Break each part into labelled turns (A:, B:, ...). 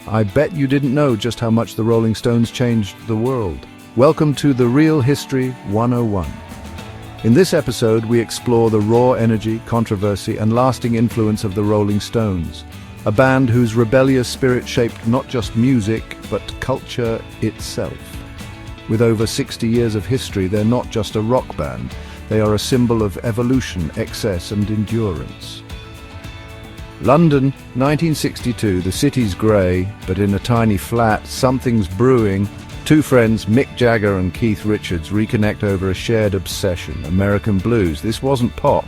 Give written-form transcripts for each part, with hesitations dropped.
A: I bet you didn't know just how much the Rolling Stones changed the world. Welcome to The Real History 101. In this episode, we explore the raw energy, controversy, and lasting influence of the Rolling Stones, a band whose rebellious spirit shaped not just music, but culture itself. With over 60 years of history, they're not just a rock band. They are a symbol of evolution, excess, and endurance. London, 1962. The city's grey, but in a tiny flat, something's brewing. Two friends, Mick Jagger and Keith Richards, reconnect over a shared obsession, American blues. This wasn't pop.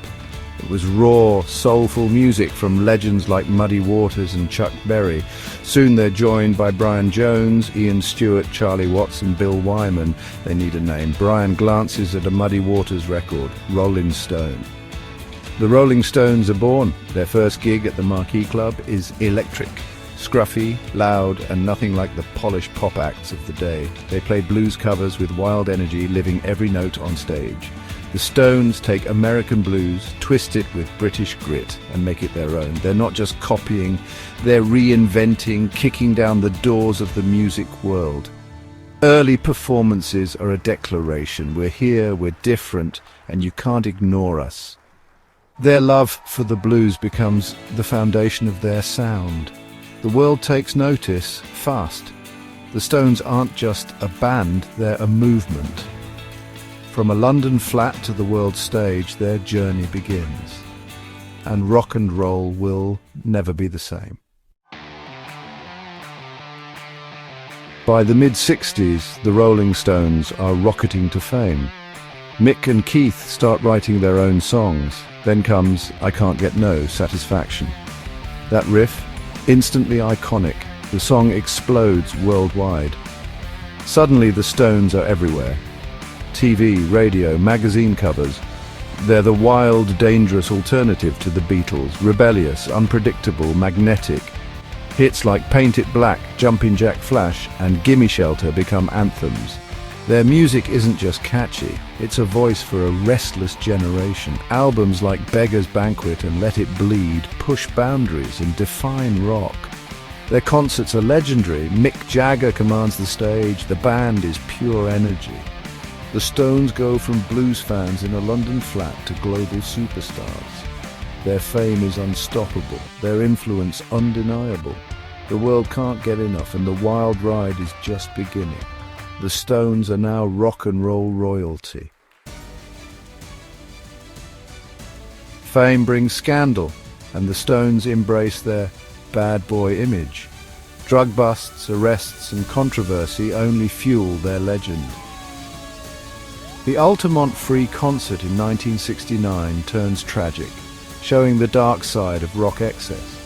A: It was raw, soulful music from legends like Muddy Waters and Chuck Berry. Soon they're joined by Brian Jones, Ian Stewart, Charlie Watts and Bill Wyman. They need a name. Brian glances at a Muddy Waters record, Rolling Stone. The Rolling Stones are born. Their first gig at the Marquee Club is electric. Scruffy, loud, and nothing like the polished pop acts of the day. They play blues covers with wild energy, living every note on stage. The Stones take American blues, twist it with British grit, and make it their own. They're not just copying, they're reinventing, kicking down the doors of the music world. Early performances are a declaration. We're here, we're different, and you can't ignore us. Their love for the blues becomes the foundation of their sound. The world takes notice fast. The Stones aren't just a band, they're a movement. From a London flat to the world stage, their journey begins. And rock and roll will never be the same. By the mid-60s, the Rolling Stones are rocketing to fame. Mick and Keith start writing their own songs. Then comes I Can't Get No Satisfaction. That riff, instantly iconic, the song explodes worldwide. Suddenly the Stones are everywhere. TV, radio, magazine covers. They're the wild, dangerous alternative to the Beatles, rebellious, unpredictable, magnetic. Hits like Paint It Black, Jumpin' Jack Flash, and Gimme Shelter become anthems. Their music isn't just catchy, it's a voice for a restless generation. Albums like Beggar's Banquet and Let It Bleed push boundaries and define rock. Their concerts are legendary. Mick Jagger commands the stage. The band is pure energy. The Stones go from blues fans in a London flat to global superstars. Their fame is unstoppable, their influence undeniable. The world can't get enough, and the wild ride is just beginning. The Stones are now rock and roll royalty. Fame brings scandal, and the Stones embrace their bad boy image. Drug busts, arrests, and controversy only fuel their legend. The Altamont Free concert in 1969 turns tragic, showing the dark side of rock excess.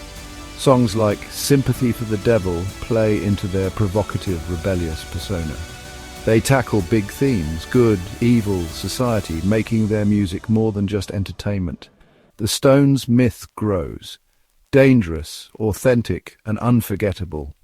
A: Songs like Sympathy for the Devil play into their provocative, rebellious persona. They tackle big themes, good, evil, society, making their music more than just entertainment. The Stones' myth grows. Dangerous, authentic, and unforgettable.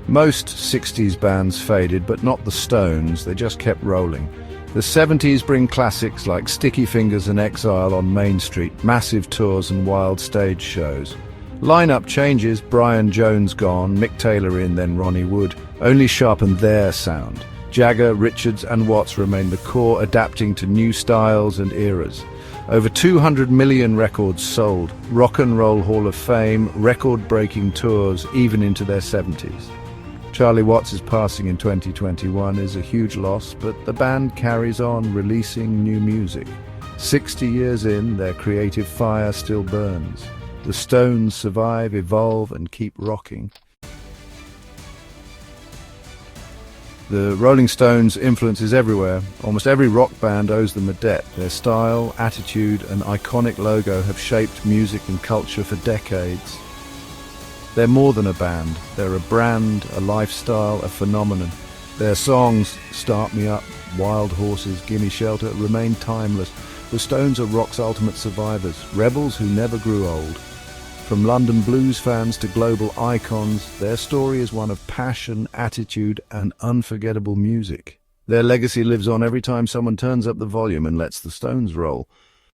A: Most 60s bands faded, but not the Stones. They just kept rolling. The 70s bring classics like Sticky Fingers and Exile on Main Street, massive tours and wild stage shows. Lineup changes, Brian Jones gone, Mick Taylor in, then Ronnie Wood, only sharpened their sound. Jagger, Richards and Watts remain the core, adapting to new styles and eras. Over 200 million records sold, Rock and Roll Hall of Fame, record-breaking tours even into their 70s. Charlie Watts' passing in 2021 is a huge loss, but the band carries on releasing new music. 60 years in, their creative fire still burns. The Stones survive, evolve, and keep rocking. The Rolling Stones' influence is everywhere. Almost every rock band owes them a debt. Their style, attitude, and iconic logo have shaped music and culture for decades. They're more than a band. They're a brand, a lifestyle, a phenomenon. Their songs, Start Me Up, Wild Horses, Gimme Shelter, remain timeless. The Stones are rock's ultimate survivors, rebels who never grew old. From London blues fans to global icons, their story is one of passion, attitude, and unforgettable music. Their legacy lives on every time someone turns up the volume and lets the Stones roll.